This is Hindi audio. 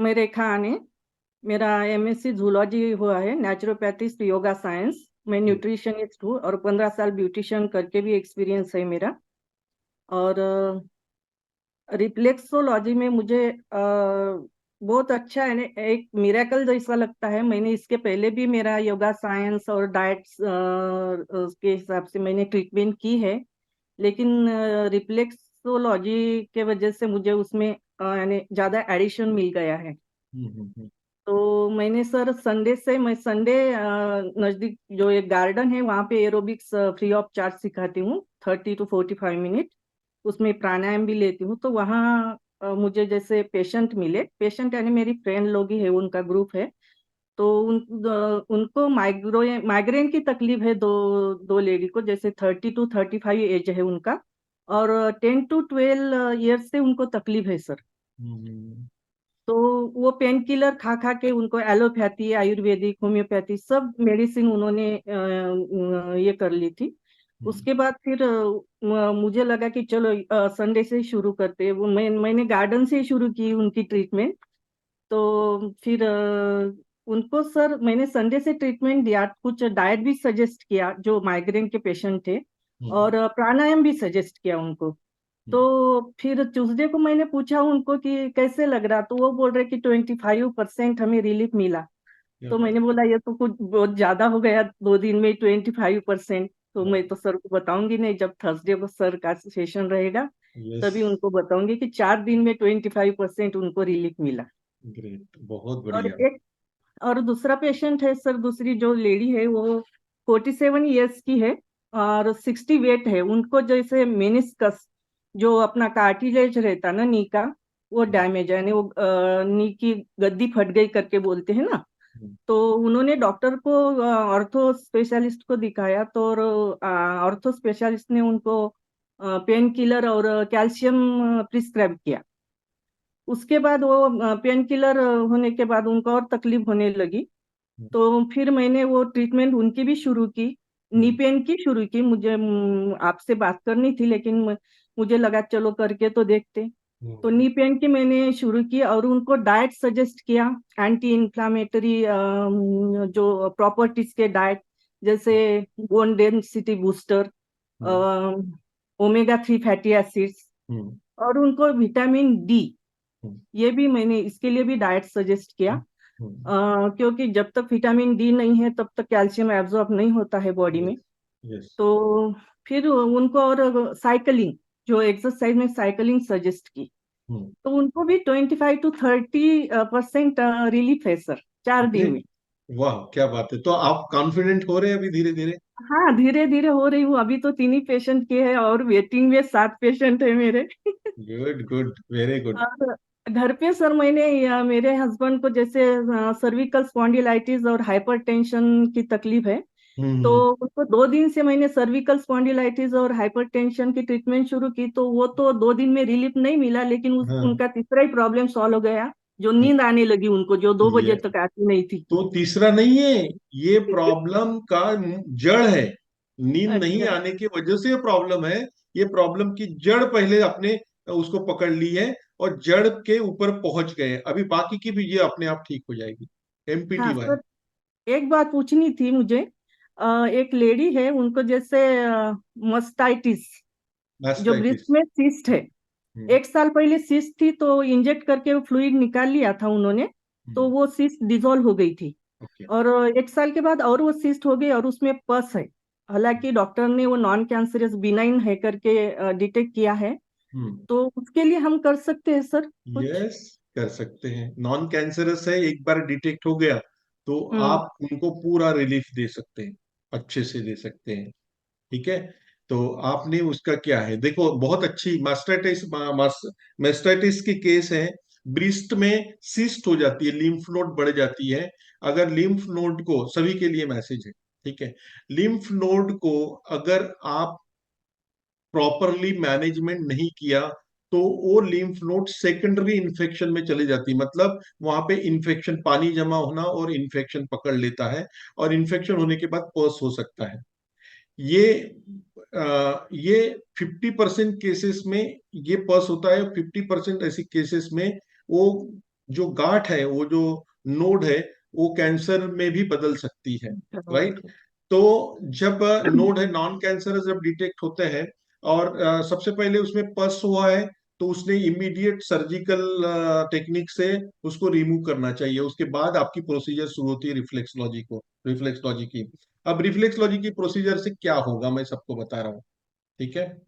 मैं रेखा आने। मेरा एमएससी जूलॉजी हुआ है, नेचुरोपैथी योगा साइंस। मैं न्यूट्रिशनिस्ट हूँ और 15 साल ब्यूटिशियन करके भी एक्सपीरियंस है मेरा। और रिफ्लेक्सोलॉजी में मुझे बहुत अच्छा है, एक मिरेकल जैसा लगता है। मैंने इसके पहले भी मेरा योगा साइंस और डाइट्स के हिसाब से मैंने ट्रीटमेंट की है, लेकिन रिफ्लेक्सोलॉजी के वजह से मुझे उसमें यानी ज़्यादा एडिशन मिल गया है। हम्म। तो मैंने सर संडे से मैं संडे नज़दीक जो एक गार्डन है वहाँ पे एरोबिक्स फ्री ऑफ चार्ज सिखाती हूँ, 30 to 45 मिनट। उसमें प्राणायाम भी लेती हूँ। तो वहाँ मुझे जैसे पेशेंट मिले, पेशेंट यानी मेरी फ्रेंड लोग ही है, उनका ग्रुप है। तो उनको माइग्रेन की तकलीफ है, दो दो लेडी को, जैसे 30 to 35 एज है उनका। और 10 to 12 ईयर्स से उनको तकलीफ है सर। हम्म। तो वो पेन किलर खा खा के उनको एलोपैथी, आयुर्वेदिक, होम्योपैथी सब मेडिसिन उन्होंने ये कर ली थी। उसके बाद फिर मुझे लगा कि चलो संडे से ही शुरू करते हैं। वो मैंने गार्डन से ही शुरू की उनकी ट्रीटमेंट। तो फिर उनको सर मैंने संडे से ट्रीटमेंट दिया, कुछ डाइट भी सजेस्ट किया जो माइग्रेन के पेशेंट थे, हम्म। और प्राणायाम भी सजेस्ट किया उनको। तो फिर ट्यूसडे को मैंने पूछा उनको कि कैसे लग रहा, तो वो बोल रहे कि 25% हमें रिलीफ मिला। क्या तो बात। मैंने बोला ये तो कुछ बहुत ज्यादा हो गया, 2 दिन में 25%। तो मैं तो सर को बताऊंगी नहीं, जब थर्सडे को सर का सेशन रहेगा यस। तभी उनको बताऊंगी कि 4 दिन में 25% उनको रिलीफ मिला। ग्रेट, बहुत और बढ़िया। एक और दूसरा पेशेंट है सर, दूसरी जो लेडी है वो 47 ईयर्स की है और 60 वेट है। उनको जैसे मेनिस्कस, जो अपना कार्टिलेज रहता ना नी का, वो डैमेज है, यानी वो नी की गद्दी फट गई करके बोलते हैं ना। तो उन्होंने डॉक्टर को, ऑर्थो स्पेशलिस्ट को दिखाया। तो ऑर्थो स्पेशलिस्ट ने उनको पेन किलर और कैल्शियम प्रिस्क्राइब किया। उसके बाद वो पेन किलर होने के बाद उनको और तकलीफ होने लगी। तो फिर मैंने वो ट्रीटमेंट उनकी भी शुरू की, नी पेन की शुरू की। मुझे आपसे बात करनी थी, लेकिन मुझे लगा चलो करके तो देखते। तो नी पेन की मैंने शुरू की और उनको डाइट सजेस्ट किया, एंटी इन्फ्लामेटरी जो प्रॉपर्टीज के डाइट, जैसे bone density booster, omega 3 fatty acids, और उनको विटामिन डी, ये भी मैंने इसके लिए भी डाइट सजेस्ट किया। क्योंकि जब तक विटामिन डी नहीं है तब तक कैल्शियम एब्जॉर्ब नहीं होता है बॉडी में। यस। यस। तो फिर उनको और साइकिलिंग, जो एक्सरसाइज में साइकिलिंग सजेस्ट की। तो उनको भी 25 to 30% रिलीफ है सर, 4 दिन में। वाह, क्या बात है। तो आप कॉन्फिडेंट हो रहे हैं अभी धीरे धीरे? हाँ, धीरे धीरे हो रही हूँ। अभी तो 3 ही पेशेंट के हैं और वेटिंग में 7 पेशेंट है मेरे। Good good, very good. और घर पे सर मैंने मेरे हस्बैंड को जैसे सर्विकल स्पॉन्डिलाइटिस और हाइपरटेंशन की तकलीफ है। तो हम्म। उनको 2 दिन से मैंने सर्विकल स्पॉन्डिलाइटिस और हाइपरटेंशन की ट्रीटमेंट शुरू की। तो वो तो 2 दिन में रिलीफ नहीं मिला, लेकिन हाँ। उनका तीसरा ही प्रॉब्लम सॉल्व हो गया। जो नींद आने लगी उनको, जो 2 बजे ये तक आती नहीं थी। तो तीसरा नहीं है, ये प्रॉब्लम का जड़ है। नींद नहीं अच्छा। आने की वजह से ये प्रॉब्लम है। ये प्रॉब्लम की जड़ पहले अपने उसको पकड़ ली है और जड़ के ऊपर पहुंच गए हैं। अभी बाकी की भी ये अपने आप ठीक हो जाएगी। एमपीटी हाँ वाई। सर, एक बात पूछनी थी मुझे। एक लेडी है, उनको जैसे मस्टाइटिस, जो ब्रेस्ट मास्टाइटिस। में सिस्ट है। 1 साल पहले सिस्ट थी, तो इंजेक्ट करके फ्लूइड निकाल लिया था उन्होंने। तो वो सिस्ट डिसॉल्व हो गई थी। ओके। और 1 साल के बाद और वो सिस्ट हो गई और उसमें पस है। हालांकि डॉक्टर ने वो नॉन कैंसरस बिनाइन है करके डिटेक्ट किया है। तो उसके लिए हम कर सकते हैं सर कुछ? यस, कर सकते हैं। नॉन कैंसरस है, एक बार डिटेक्ट हो गया तो हम्म। आप उनको पूरा रिलीफ दे सकते हैं, अच्छे से दे सकते हैं। ठीक है। तो आपने उसका क्या है, देखो बहुत अच्छी मास्टाइटिस, मास्टाइटिस की केस है। ब्रिस्ट में सिस्ट हो जाती है, लिम्फ नोड बढ़ जाती है। अगर लिम्फ नोड को, सभी के लिए मैसेज है, ठीक है, लिम्फ नोड को अगर आप प्रॉपरली मैनेजमेंट नहीं किया तो वो लिम्फ नोड सेकेंडरी इन्फेक्शन में चले जाती है। मतलब वहां पे इन्फेक्शन, पानी जमा होना और इन्फेक्शन पकड़ लेता है, और इन्फेक्शन होने के बाद पस हो सकता है। ये ये 50% केसेस में ये पस होता है, 50% ऐसी केसेस में वो जो गांठ है, वो जो नोड है, वो कैंसर में भी बदल सकती है। राइट। ओके। तो जब नोड है, नॉन कैंसर जब डिटेक्ट होते हैं, और सबसे पहले उसमें पस हुआ है, तो उसने इमीडिएट सर्जिकल टेक्निक से उसको रिमूव करना चाहिए। उसके बाद आपकी प्रोसीजर शुरू होती है रिफ्लेक्सलॉजी की। अब रिफ्लेक्सलॉजी की प्रोसीजर से क्या होगा, मैं सबको बता रहा हूँ। ठीक है।